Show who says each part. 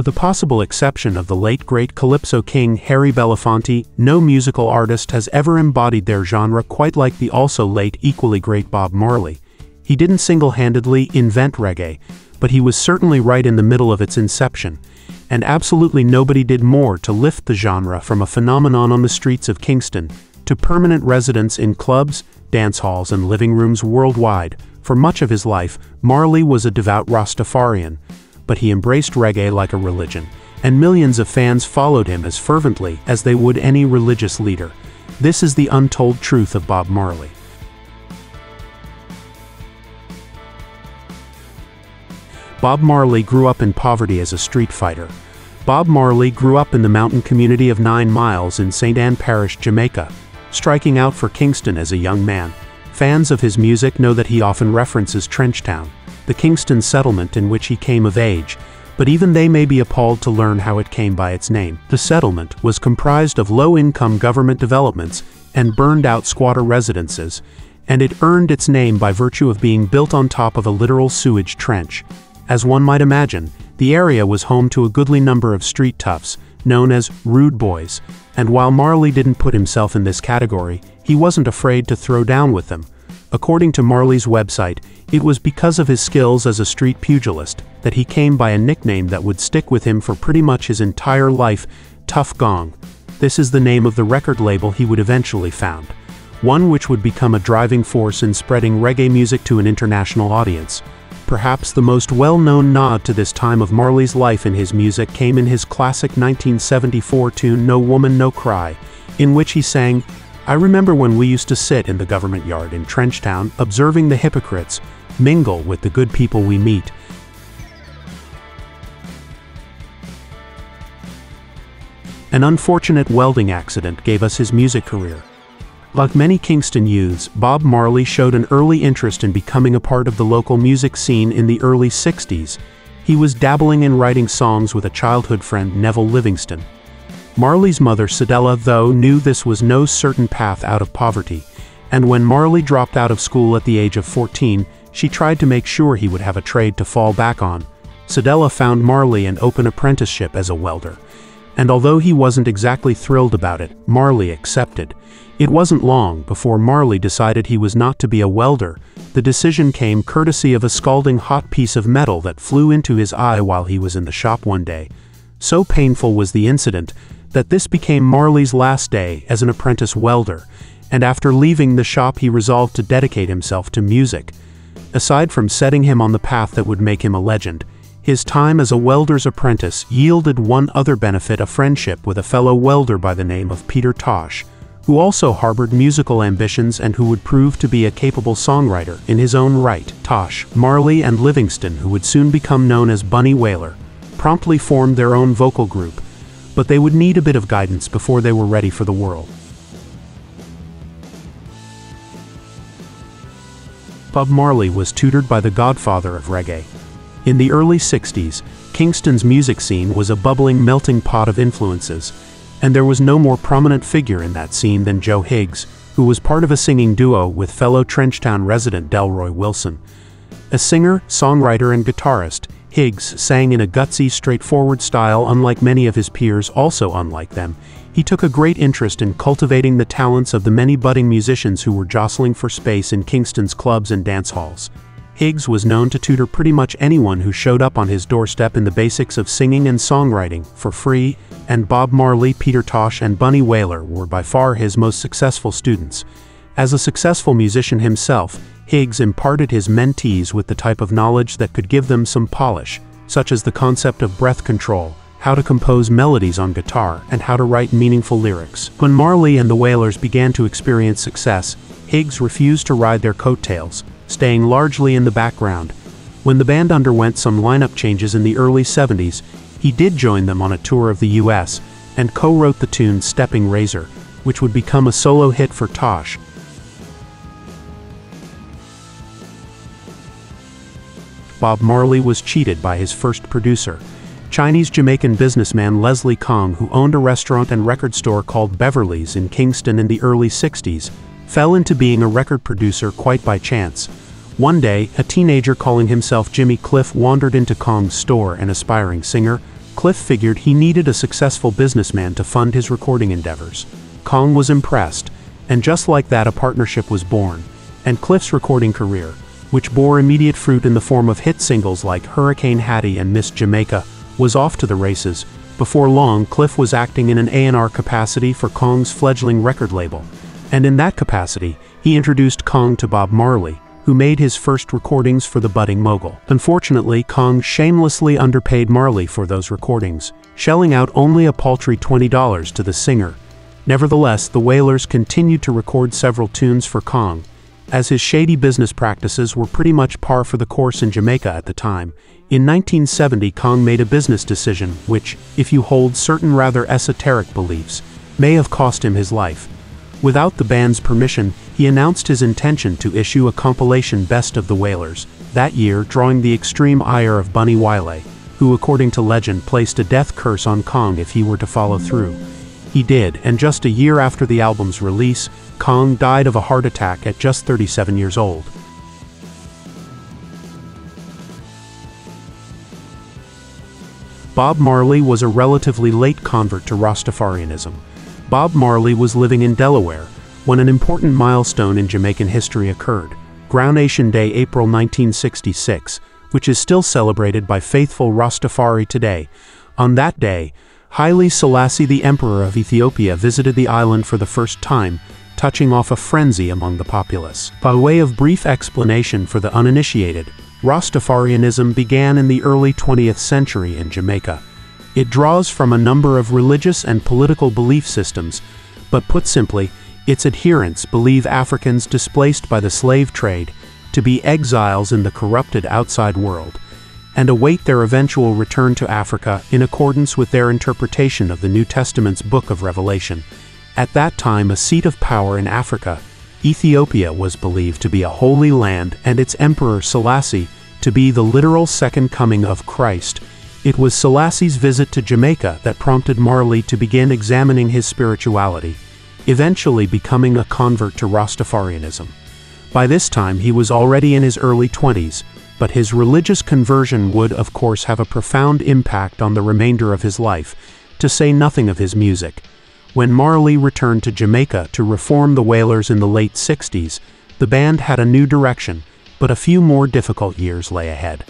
Speaker 1: With the possible exception of the late great calypso king Harry Belafonte, no musical artist has ever embodied their genre quite like the also late equally great Bob Marley. He didn't single-handedly invent reggae, but he was certainly right in the middle of its inception, and absolutely nobody did more to lift the genre from a phenomenon on the streets of Kingston to permanent residence in clubs, dance halls, and living rooms worldwide. For much of his life, Marley was a devout Rastafarian, but he embraced reggae like a religion, and millions of fans followed him as fervently as they would any religious leader. This is the untold truth of Bob Marley. Bob Marley grew up in poverty as a street fighter. Bob Marley grew up in the mountain community of 9 Miles in St. Ann Parish, Jamaica, striking out for Kingston as a young man. Fans of his music know that he often references Trenchtown, the Kingston settlement in which he came of age, but even they may be appalled to learn how it came by its name. The settlement was comprised of low-income government developments and burned-out squatter residences, and it earned its name by virtue of being built on top of a literal sewage trench. As one might imagine, the area was home to a goodly number of street toughs, known as rude boys, and while Marley didn't put himself in this category, he wasn't afraid to throw down with them. According to Marley's website, it was because of his skills as a street pugilist that he came by a nickname that would stick with him for pretty much his entire life, Tough Gong. This is the name of the record label he would eventually found, one which would become a driving force in spreading reggae music to an international audience. Perhaps the most well-known nod to this time of Marley's life in his music came in his classic 1974 tune No Woman No Cry, in which he sang, "I remember when we used to sit in the government yard in Trenchtown, observing the hypocrites mingle with the good people we meet." An unfortunate welding accident gave us his music career. Like many Kingston youths, Bob Marley showed an early interest in becoming a part of the local music scene in the early 60s. He was dabbling in writing songs with a childhood friend, Neville Livingston. Marley's mother, Cedella, though, knew this was no certain path out of poverty, and when Marley dropped out of school at the age of 14, she tried to make sure he would have a trade to fall back on. Cedella found Marley an open apprenticeship as a welder, and although he wasn't exactly thrilled about it, Marley accepted. It wasn't long before Marley decided he was not to be a welder. The decision came courtesy of a scalding hot piece of metal that flew into his eye while he was in the shop one day. So painful was the incident that this became Marley's last day as an apprentice welder, and after leaving the shop he resolved to dedicate himself to music. Aside from setting him on the path that would make him a legend, his time as a welder's apprentice yielded one other benefit: a friendship with a fellow welder by the name of Peter Tosh, who also harbored musical ambitions and who would prove to be a capable songwriter in his own right. Tosh, Marley, and Livingston, who would soon become known as Bunny Wailer, promptly formed their own vocal group, but they would need a bit of guidance before they were ready for the world. Bob Marley was tutored by the godfather of reggae. In the early 60s, Kingston's music scene was a bubbling melting pot of influences, and there was no more prominent figure in that scene than Joe Higgs, who was part of a singing duo with fellow Trenchtown resident Delroy Wilson. A singer, songwriter, and guitarist, Higgs sang in a gutsy, straightforward style unlike many of his peers, also unlike them. He took a great interest in cultivating the talents of the many budding musicians who were jostling for space in Kingston's clubs and dance halls. Higgs was known to tutor pretty much anyone who showed up on his doorstep in the basics of singing and songwriting for free, and Bob Marley, Peter Tosh, and Bunny Wailer were by far his most successful students. As a successful musician himself, Higgs imparted his mentees with the type of knowledge that could give them some polish, such as the concept of breath control, how to compose melodies on guitar, and how to write meaningful lyrics. When Marley and the Wailers began to experience success, Higgs refused to ride their coattails, staying largely in the background. When the band underwent some lineup changes in the early 70s, he did join them on a tour of the US and co-wrote the tune Stepping Razor, which would become a solo hit for Tosh. Bob Marley was cheated by his first producer, Chinese-Jamaican businessman Leslie Kong, who owned a restaurant and record store called Beverly's in Kingston in the early 60s, fell into being a record producer quite by chance. One day, a teenager calling himself Jimmy Cliff wandered into Kong's store. An aspiring singer, Cliff figured he needed a successful businessman to fund his recording endeavors. Kong was impressed, and just like that a partnership was born, and Cliff's recording career, which bore immediate fruit in the form of hit singles like Hurricane Hattie and Miss Jamaica, was off to the races. Before long, Cliff was acting in an A&R capacity for Kong's fledgling record label, and in that capacity, he introduced Kong to Bob Marley, who made his first recordings for the budding mogul. Unfortunately, Kong shamelessly underpaid Marley for those recordings, shelling out only a paltry $20 to the singer. Nevertheless, the Wailers continued to record several tunes for Kong, as his shady business practices were pretty much par for the course in Jamaica at the time. In 1970, Kong made a business decision which, if you hold certain rather esoteric beliefs, may have cost him his life. Without the band's permission, he announced his intention to issue a compilation Best of the Wailers, that year drawing the extreme ire of Bunny Wiley, who according to legend placed a death curse on Kong if he were to follow through. He did, and just a year after the album's release, Kong died of a heart attack at just 37 years old. Bob Marley was a relatively late convert to Rastafarianism. Bob Marley was living in Delaware when an important milestone in Jamaican history occurred, Groundation Day, April 1966, which is still celebrated by faithful Rastafari today. On that day, Haile Selassie, the Emperor of Ethiopia, visited the island for the first time, touching off a frenzy among the populace. By way of brief explanation for the uninitiated, Rastafarianism began in the early 20th century in Jamaica. It draws from a number of religious and political belief systems, but put simply, its adherents believe Africans displaced by the slave trade to be exiles in the corrupted outside world, and await their eventual return to Africa in accordance with their interpretation of the New Testament's Book of Revelation. At that time a seat of power in Africa, Ethiopia was believed to be a holy land and its emperor Selassie to be the literal second coming of Christ. It was Selassie's visit to Jamaica that prompted Marley to begin examining his spirituality, eventually becoming a convert to Rastafarianism. By this time he was already in his early 20s, but his religious conversion would, of course, have a profound impact on the remainder of his life, to say nothing of his music. When Marley returned to Jamaica to reform the Wailers in the late 60s, the band had a new direction, but a few more difficult years lay ahead.